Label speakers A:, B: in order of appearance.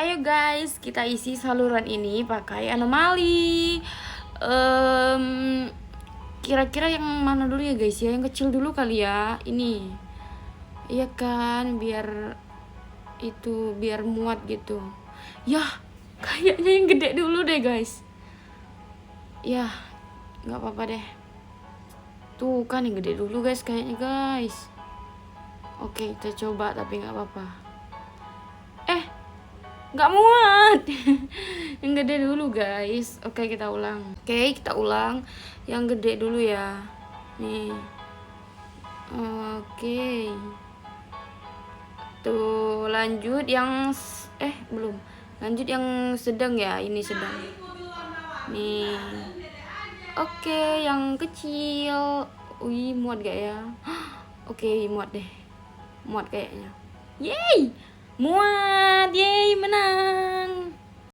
A: Ayo guys, kita isi saluran ini pakai anomali. Kira-kira yang mana dulu ya guys ya? Yang kecil dulu kali ya. Ini. Iya kan, biar muat gitu. Yah, kayaknya yang gede dulu deh guys. Yah, nggak apa-apa deh. Tuh kan yang gede dulu guys kayaknya guys. Oke, kita coba tapi nggak apa-apa. Nggak muat. Yang gede dulu guys. Oke, kita ulang. Yang gede dulu ya. Nih. Oke. Tuh, lanjut yang belum. Lanjut yang sedang ya. Ini sedang. Nih. Oke, yang kecil. Wih, muat gak ya? Oke, muat deh. Muat kayaknya. Yeay! Muat. Yeay, menang.